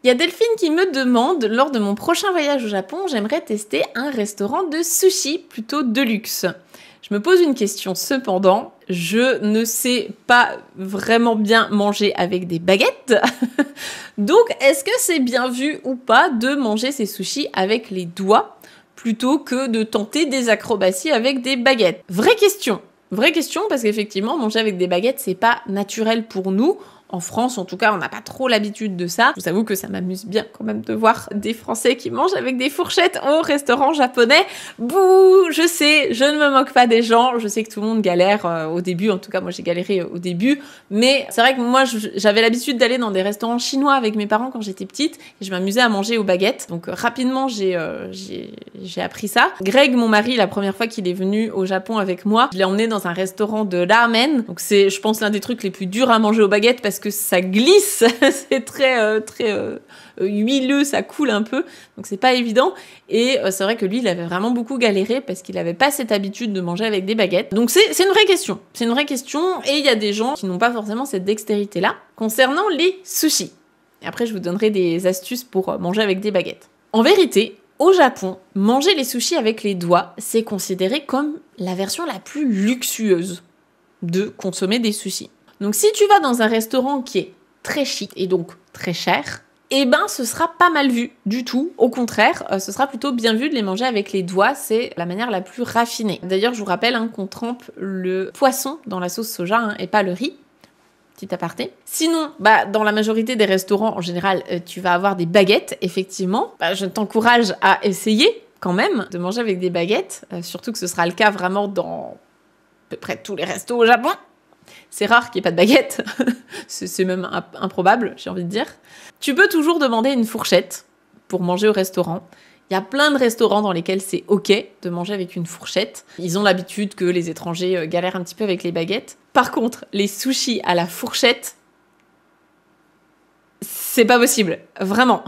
Il y a Delphine qui me demande, lors de mon prochain voyage au Japon, j'aimerais tester un restaurant de sushi plutôt de luxe. Je me pose une question cependant, je ne sais pas vraiment bien manger avec des baguettes. Donc est-ce que c'est bien vu ou pas de manger ces sushis avec les doigts plutôt que de tenter des acrobaties avec des baguettes? Vraie question parce qu'effectivement manger avec des baguettes c'est pas naturel pour nous. En France, en tout cas, on n'a pas trop l'habitude de ça. Je vous avoue que ça m'amuse bien quand même de voir des Français qui mangent avec des fourchettes au restaurant japonais. Bouh, je sais, je ne me moque pas des gens. Je sais que tout le monde galère au début. En tout cas, moi, j'ai galéré au début. Mais c'est vrai que moi, j'avais l'habitude d'aller dans des restaurants chinois avec mes parents quand j'étais petite. Et je m'amusais à manger aux baguettes. Donc, rapidement, j'ai appris ça. Greg, mon mari, la première fois qu'il est venu au Japon avec moi, je l'ai emmené dans un restaurant de ramen. Donc, c'est, je pense, l'un des trucs les plus durs à manger aux baguettes parce que ça glisse, c'est très huileux, ça coule un peu, donc c'est pas évident. Et c'est vrai que lui, il avait vraiment beaucoup galéré parce qu'il avait pas cette habitude de manger avec des baguettes. Donc c'est une vraie question, et il y a des gens qui n'ont pas forcément cette dextérité-là. Concernant les sushis, et après je vous donnerai des astuces pour manger avec des baguettes. En vérité, au Japon, manger les sushis avec les doigts, c'est considéré comme la version la plus luxueuse de consommer des sushis. Donc si tu vas dans un restaurant qui est très chic et donc très cher, eh ben ce sera pas mal vu du tout. Au contraire, ce sera plutôt bien vu de les manger avec les doigts, c'est la manière la plus raffinée. D'ailleurs, je vous rappelle qu'on trempe le poisson dans la sauce soja et pas le riz. Petit aparté. Sinon, dans la majorité des restaurants, en général, tu vas avoir des baguettes, effectivement. Je t'encourage à essayer quand même de manger avec des baguettes, surtout que ce sera le cas vraiment dans à peu près tous les restos au Japon. C'est rare qu'il n'y ait pas de baguette, c'est même improbable, j'ai envie de dire. Tu peux toujours demander une fourchette pour manger au restaurant. Il y a plein de restaurants dans lesquels c'est ok de manger avec une fourchette. Ils ont l'habitude que les étrangers galèrent un petit peu avec les baguettes. Par contre, les sushis à la fourchette, c'est pas possible, vraiment.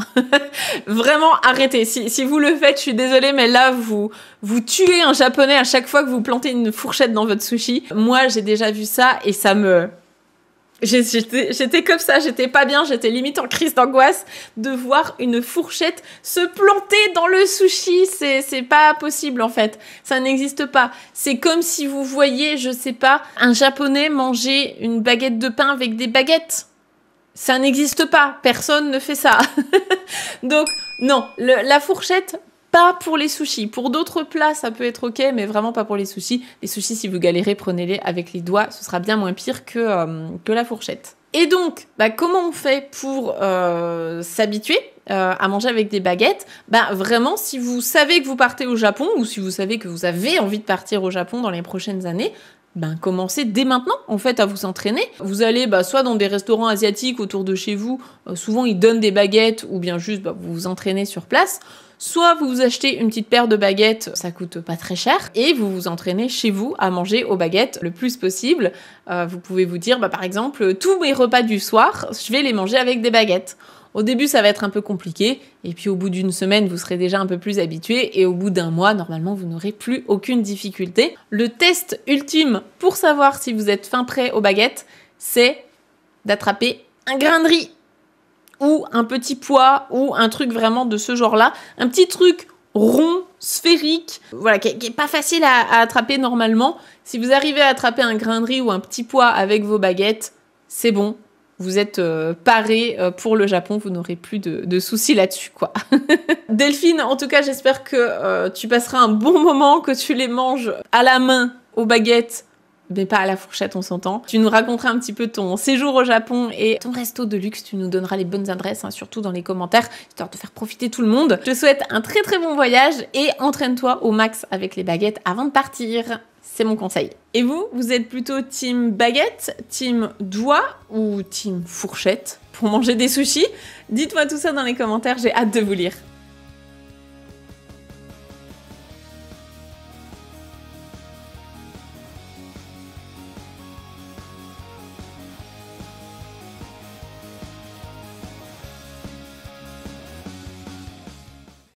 Vraiment, arrêtez. Si vous le faites, je suis désolée, mais là, vous tuez un japonais à chaque fois que vous plantez une fourchette dans votre sushi. Moi, j'ai déjà vu ça et ça me... J'étais comme ça, j'étais pas bien, j'étais limite en crise d'angoisse de voir une fourchette se planter dans le sushi. C'est pas possible, en fait. Ça n'existe pas. C'est comme si vous voyiez, je sais pas, un japonais manger une baguette de pain avec des baguettes. Ça n'existe pas, personne ne fait ça. Donc, non, la fourchette, pas pour les sushis. Pour d'autres plats, ça peut être ok, mais vraiment pas pour les sushis. Les sushis, si vous galérez, prenez-les avec les doigts, ce sera bien moins pire que la fourchette. Et donc, comment on fait pour s'habituer à manger avec des baguettes? Vraiment, si vous savez que vous partez au Japon, ou si vous savez que vous avez envie de partir au Japon dans les prochaines années, commencez dès maintenant, en fait, à vous entraîner. Vous allez soit dans des restaurants asiatiques autour de chez vous, souvent ils donnent des baguettes, ou bien juste vous vous entraînez sur place. Soit vous vous achetez une petite paire de baguettes, ça coûte pas très cher, et vous vous entraînez chez vous à manger aux baguettes le plus possible. Vous pouvez vous dire, par exemple, tous mes repas du soir, je vais les manger avec des baguettes. Au début, ça va être un peu compliqué, et puis au bout d'une semaine, vous serez déjà un peu plus habitué, et au bout d'un mois, normalement, vous n'aurez plus aucune difficulté. Le test ultime pour savoir si vous êtes fin prêt aux baguettes, c'est d'attraper un grain de riz, ou un petit pois, ou un truc vraiment de ce genre-là, un petit truc rond, sphérique, voilà, qui est pas facile à attraper normalement. Si vous arrivez à attraper un grain de riz ou un petit pois avec vos baguettes, c'est bon. Vous êtes paré pour le Japon, vous n'aurez plus de soucis là-dessus, quoi. Delphine, en tout cas, j'espère que tu passeras un bon moment, que tu les manges à la main, aux baguettes, mais pas à la fourchette, on s'entend. Tu nous raconteras un petit peu ton séjour au Japon et ton resto de luxe, tu nous donneras les bonnes adresses, surtout dans les commentaires, histoire de faire profiter tout le monde. Je te souhaite un très très bon voyage et entraîne-toi au max avec les baguettes avant de partir. C'est mon conseil. Et vous êtes plutôt team baguette, team doigt ou team fourchette pour manger des sushis? Dites-moi tout ça dans les commentaires, j'ai hâte de vous lire.